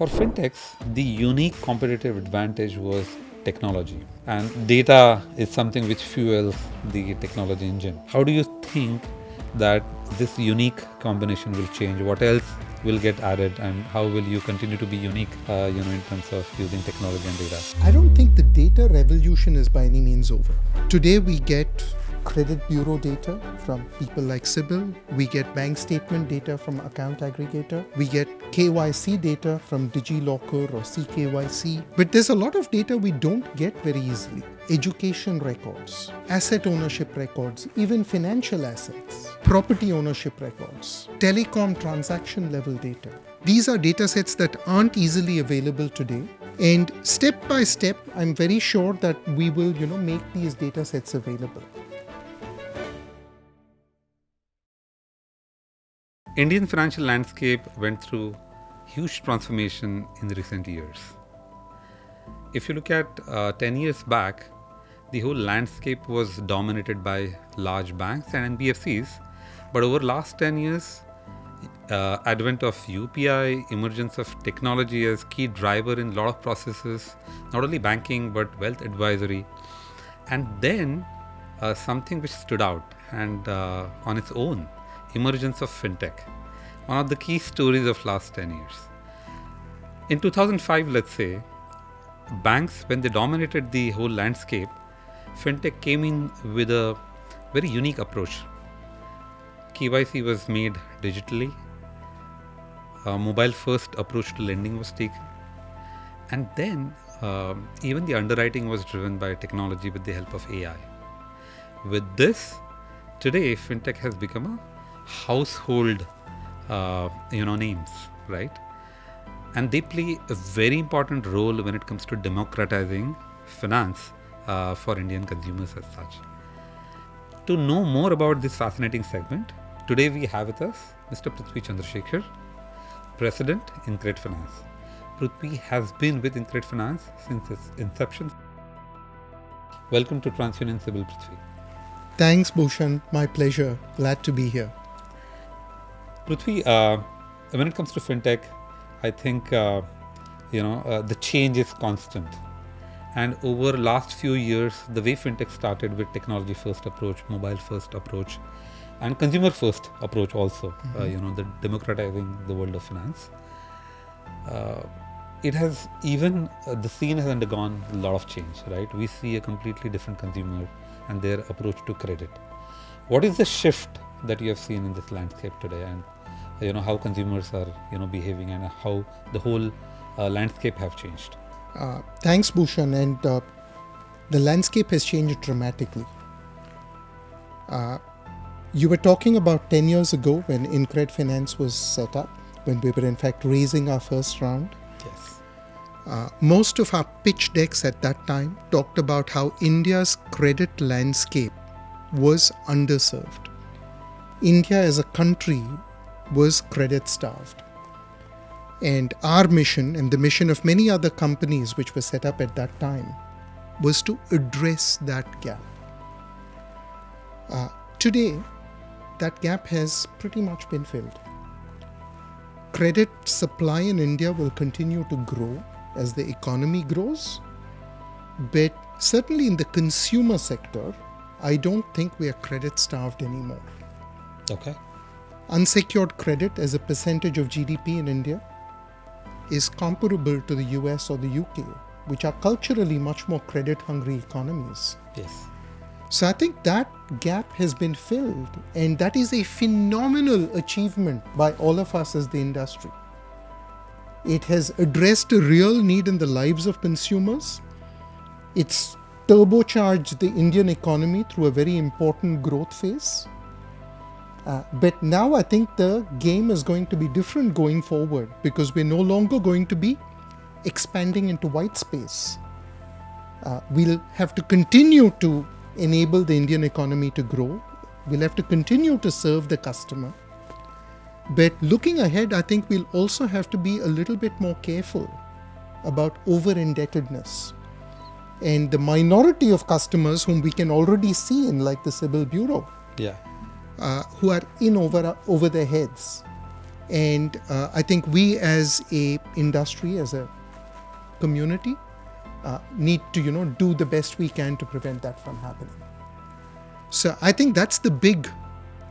For fintechs, the unique competitive advantage was technology, and data is something which fuels the technology engine. How do you think that this unique combination will change? What else will get added, and how will you continue to be unique, in terms of using technology and data? I don't think the data revolution is by any means over. Today we get credit bureau data from people like CIBIL. We get bank statement data from account aggregator. We get KYC data from DigiLocker or CKYC. But there's a lot of data we don't get very easily. Education records, asset ownership records, even financial assets, property ownership records, telecom transaction level data. These are data sets that aren't easily available today. And step by step, I'm very sure that we will, make these data sets available. Indian financial landscape went through huge transformation in the recent years. If you look at 10 years back, the whole landscape was dominated by large banks and NBFCs. But over the last 10 years, advent of UPI, emergence of technology as key driver in a lot of processes, not only banking but wealth advisory, and then something which stood out and on its own, emergence of fintech, one of the key stories of last 10 years. In 2005, let's say, banks, when they dominated the whole landscape, fintech came in with a very unique approach. KYC was made digitally. A mobile first approach to lending was taken. And then even the underwriting was driven by technology with the help of AI. With this, today fintech has become a household names, right? And they play a very important role when it comes to democratizing finance for Indian consumers as such. To know more about this fascinating segment, today we have with us Mr. Prithvi Chandrashekhar, President, InCred Finance. Prithvi has been with InCred Finance since its inception. Welcome to TransUnion CIBIL, Prithvi. Thanks, Bhushan. My pleasure. Glad to be here. Prithvi, when it comes to fintech, I think the change is constant. And over last few years, the way fintech started with technology first approach, mobile first approach, and consumer first approach also, the democratizing the world of finance. It has even, the scene has undergone a lot of change, right? We see a completely different consumer and their approach to credit. What is the shift that you have seen in this landscape today, and how consumers are behaving, and how the whole landscape have changed? Thanks, Bhushan. And the landscape has changed dramatically. You were talking about 10 years ago when InCred Finance was set up, when we were in fact raising our first round. Yes. Most of our pitch decks at that time talked about how India's credit landscape was underserved. India as a country was credit starved. And our mission, and the mission of many other companies which were set up at that time, was to address that gap. Today, that gap has pretty much been filled. Credit supply in India will continue to grow as the economy grows, but certainly in the consumer sector, I don't think we are credit starved anymore. Okay. Unsecured credit as a percentage of GDP in India is comparable to the US or the UK, which are culturally much more credit-hungry economies. Yes. So I think that gap has been filled, and that is a phenomenal achievement by all of us as the industry. It has addressed a real need in the lives of consumers. It's turbocharged the Indian economy through a very important growth phase. But now I think the game is going to be different going forward, because we're no longer going to be expanding into white space. We'll have to continue to enable the Indian economy to grow. We'll have to continue to serve the customer. But looking ahead, I think we'll also have to be a little bit more careful about over-indebtedness. And the minority of customers whom we can already see in like the CIBIL Bureau, Yeah. who are in over their heads. And I think we as a industry, as a community, need to do the best we can to prevent that from happening. So I think that's the big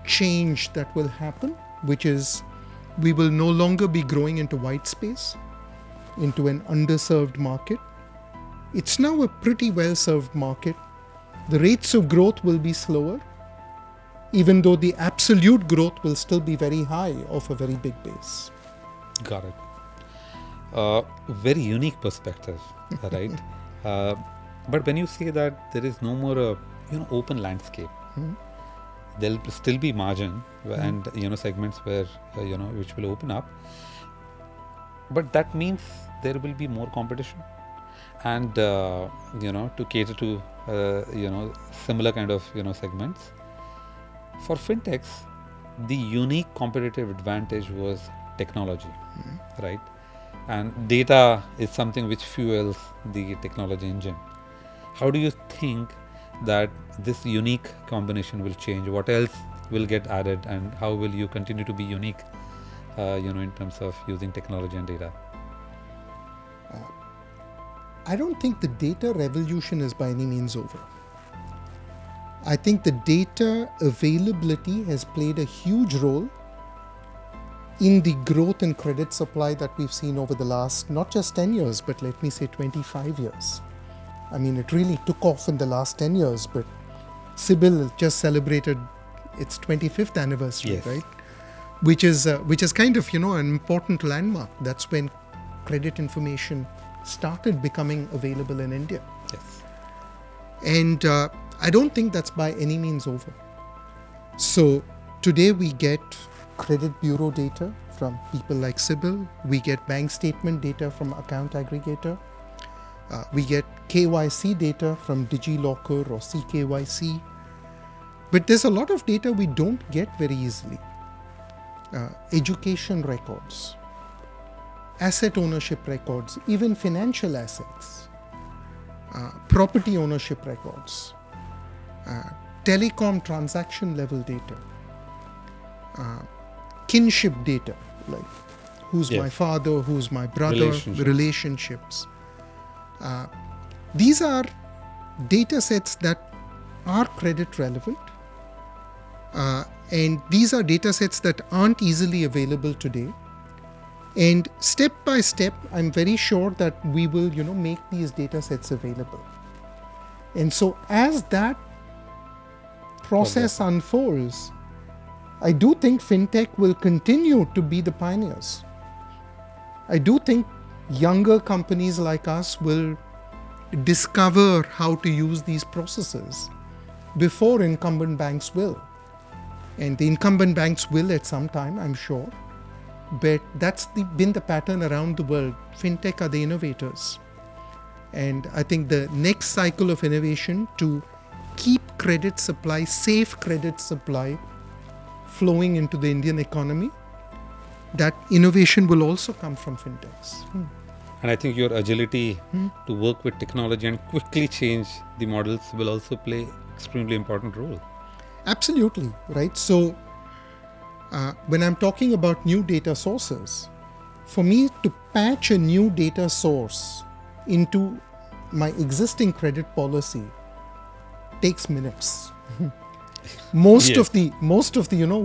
change that will happen, which is we will no longer be growing into white space, into an underserved market. It's now a pretty well-served market. The rates of growth will be slower, even though the absolute growth will still be very high off a very big base. Got it. Very unique perspective, right? But when you say that there is no more a open landscape, there'll still be margin and segments where which will open up, but that means there will be more competition, and to cater to similar kind of segments. For fintechs, the unique competitive advantage was technology, right? And data is something which fuels the technology engine. How do you think that this unique combination will change? What else will get added, and how will you continue to be unique, in terms of using technology and data? I don't think the data revolution is by any means over. I think the data availability has played a huge role in the growth in credit supply that we've seen over the last, not just 10 years, but let me say 25 years. I mean, it really took off in the last 10 years, but CIBIL just celebrated its 25th anniversary, yes. right? Which is kind of, an important landmark. That's when credit information started becoming available in India. Yes. And I don't think that's by any means over. So today we get credit bureau data from people like CIBIL. We get bank statement data from account aggregator. We get KYC data from DigiLocker or CKYC. But there's a lot of data we don't get very easily. Education records, asset ownership records, even financial assets, property ownership records, telecom transaction level data, kinship data, like who's my father, who's my brother, relationships. These are data sets that are credit relevant, and these are data sets that aren't easily available today. And step by step, I'm very sure that we will, make these data sets available. And so as that process unfolds, I do think fintech will continue to be the pioneers. I do think younger companies like us will discover how to use these processes before incumbent banks will. And the incumbent banks will at some time, I'm sure. But that's been the pattern around the world. Fintech are the innovators. And I think the next cycle of innovation to keep credit supply, safe credit supply, flowing into the Indian economy, that innovation will also come from fintechs. And I think your agility to work with technology and quickly change the models will also play extremely important role. Absolutely, right? So when I'm talking about new data sources, for me to patch a new data source into my existing credit policy takes minutes. Most of the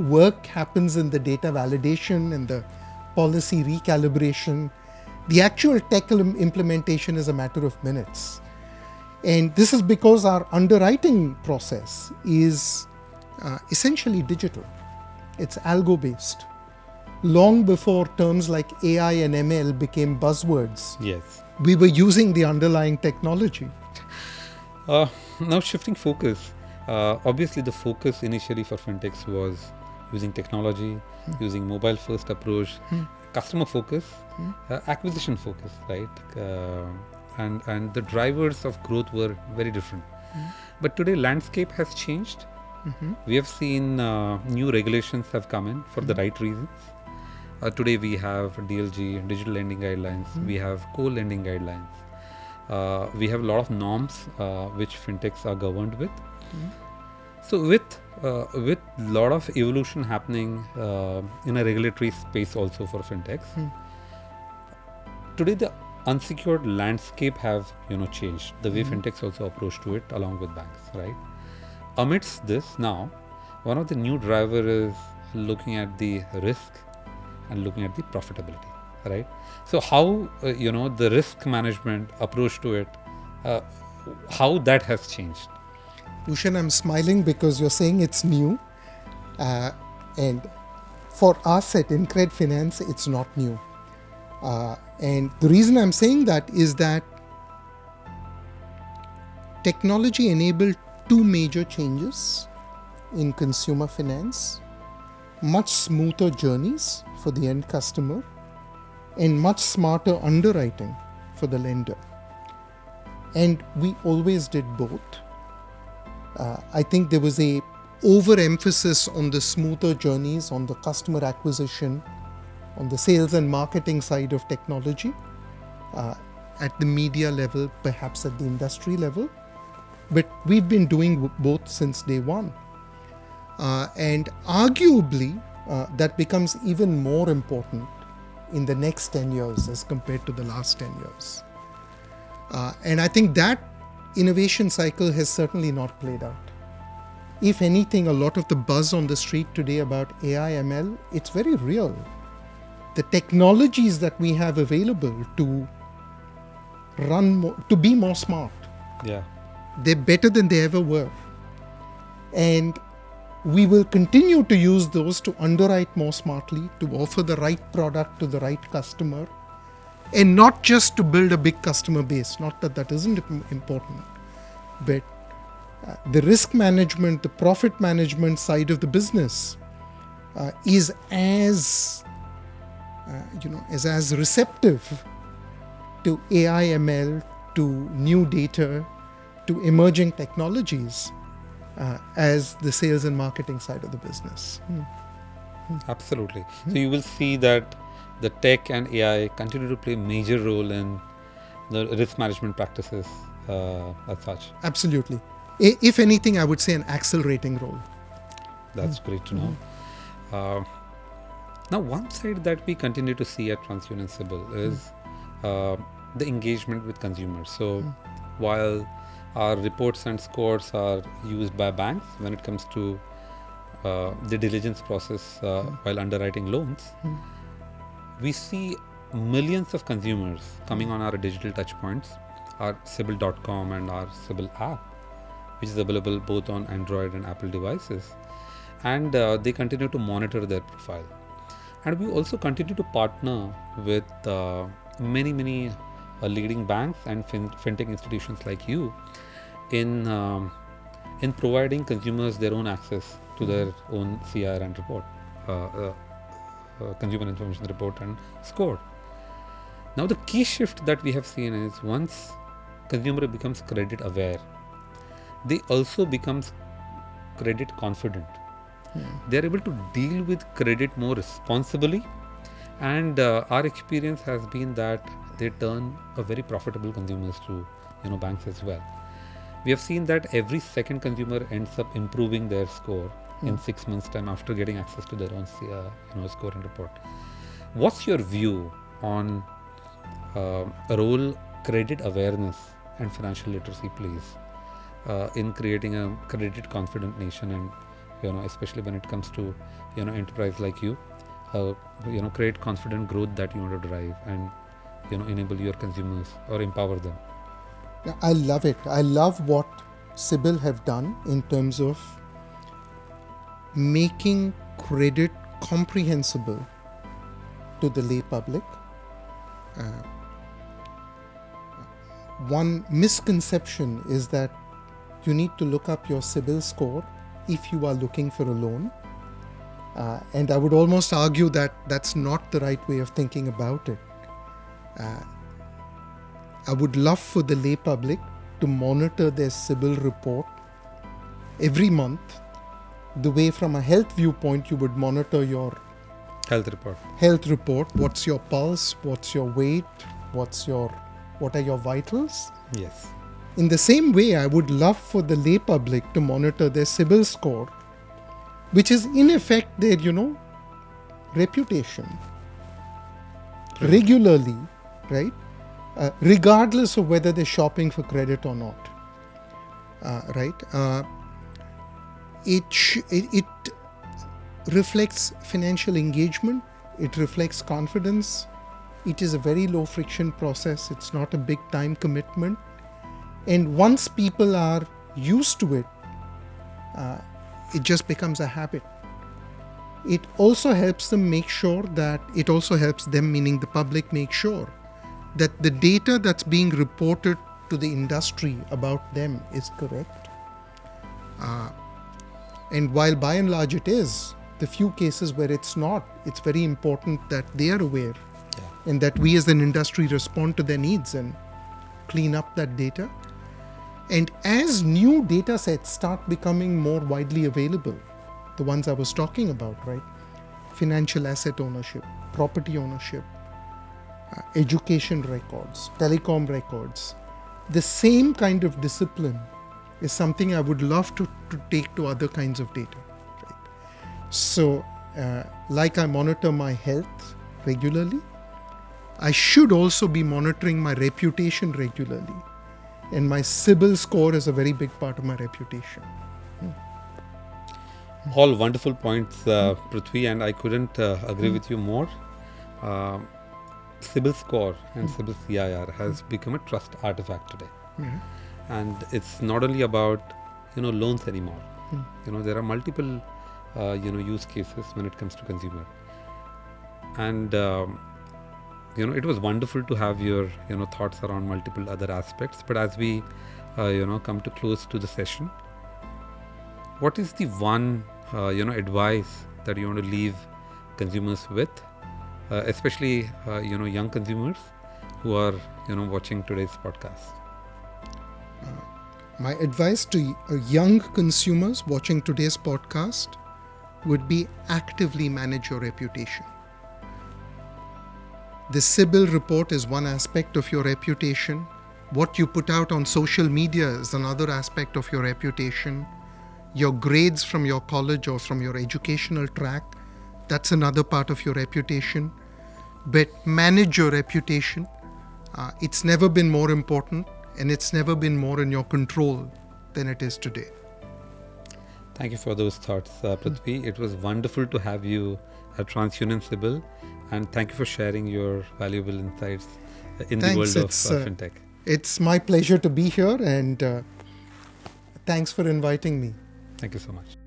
work happens in the data validation and the policy recalibration. The actual tech implementation is a matter of minutes. And this is because our underwriting process is essentially digital. It's algo-based. Long before terms like AI and ML became buzzwords, yes, we were using the underlying technology. Now shifting focus, obviously the focus initially for fintechs was using technology, using mobile first approach, customer focus, acquisition focus, right? And the drivers of growth were very different. But today landscape has changed. We have seen new regulations have come in for the right reasons. Today we have DLG, digital lending guidelines, we have co-lending guidelines, we have a lot of norms which fintechs are governed with. So with with a lot of evolution happening in a regulatory space also for fintechs, today the unsecured landscape have changed. The way fintechs also approach to it along with banks, right? Amidst this now, one of the new driver is looking at the risk and looking at the profitability, right? So how the risk management approach to it, how that has changed? Bhushan, I'm smiling because you're saying it's new. And for us at InCred Finance, it's not new. And the reason I'm saying that is that technology enabled two major changes in consumer finance: much smoother journeys for the end customer and much smarter underwriting for the lender. And we always did both. I think there was a overemphasis on the smoother journeys, on the customer acquisition, on the sales and marketing side of technology, at the media level, perhaps at the industry level. But we've been doing both since day one. And arguably, that becomes even more important in the next 10 years as compared to the last 10 years. And I think that innovation cycle has certainly not played out. If anything, a lot of the buzz on the street today about AI, ML, it's very real. The technologies that we have available to run more, to be more smart, they're better than they ever were. And we will continue to use those to underwrite more smartly, to offer the right product to the right customer, and not just to build a big customer base. Not that that isn't important, but the risk management, the profit management side of the business is as receptive to AI, ML, to new data, to emerging technologies as the sales and marketing side of the business. Absolutely. So you will see that the tech and AI continue to play a major role in the risk management practices as such. Absolutely. If anything, I would say an accelerating role. That's great to know. Now, one side that we continue to see at TransUnion CIBIL is the engagement with consumers. So while our reports and scores are used by banks when it comes to the diligence process while underwriting loans, we see millions of consumers coming on our digital touchpoints, our CIBIL.com and our CIBIL app, which is available both on Android and Apple devices. And they continue to monitor their profile. And we also continue to partner with many leading banks and fintech institutions like you in providing consumers their own access to their own CIR and report, consumer information report and score. Now the key shift that we have seen is once consumer becomes credit aware, they also becomes credit confident. They are able to deal with credit more responsibly, and our experience has been that they turn a very profitable consumers to banks as well. We have seen that every second consumer ends up improving their score in 6 months' time after getting access to their own score and report. What's your view on role credit awareness and financial literacy plays in creating a credit confident nation, and especially when it comes to enterprise like you, create confident growth that you want to drive and enable your consumers or empower them? I love it. I love what CIBIL have done in terms of making credit comprehensible to the lay public. One misconception is that you need to look up your CIBIL score if you are looking for a loan. And I would almost argue that that's not the right way of thinking about it. I would love for the lay public to monitor their CIBIL report every month, the way from a health viewpoint you would monitor your health report. What's your pulse? What's your weight? What are your vitals? Yes. In the same way, I would love for the lay public to monitor their CIBIL score which is in effect their, reputation. Regularly, right? Regardless of whether they're shopping for credit or not, right? It reflects financial engagement. It reflects confidence. It is a very low friction process. It's not a big time commitment. And once people are used to it, it just becomes a habit. It also helps them make sure that, it also helps them, meaning the public, make sure that the data that's being reported to the industry about them is correct. And while by and large it is, the few cases where it's not, it's very important that they are aware and that we as an industry respond to their needs and clean up that data. And as new data sets start becoming more widely available, the ones I was talking about, right? Financial asset ownership, property ownership, education records, telecom records, the same kind of discipline is something I would love to take to other kinds of data. Right? So, like I monitor my health regularly, I should also be monitoring my reputation regularly. And my CIBIL score is a very big part of my reputation. All wonderful points, Prithvi, and I couldn't agree with you more. CIBIL score and CIBIL CIR has become a trust artifact today. And it's not only about, loans anymore. There are multiple, use cases when it comes to consumer. And, it was wonderful to have your, thoughts around multiple other aspects. But as we, come to close to the session, what is the one, advice that you want to leave consumers with, especially, young consumers who are, watching today's podcast? My advice to young consumers watching today's podcast would be actively manage your reputation. The CIBIL report is one aspect of your reputation. What you put out on social media is another aspect of your reputation. Your grades from your college or from your educational track, that's another part of your reputation. But manage your reputation. It's never been more important, and it's never been more in your control than it is today. Thank you for those thoughts, Prithvi. It was wonderful to have you at TransUnion CIBIL, and thank you for sharing your valuable insights in the world of fintech. It's my pleasure to be here, and thanks for inviting me. Thank you so much.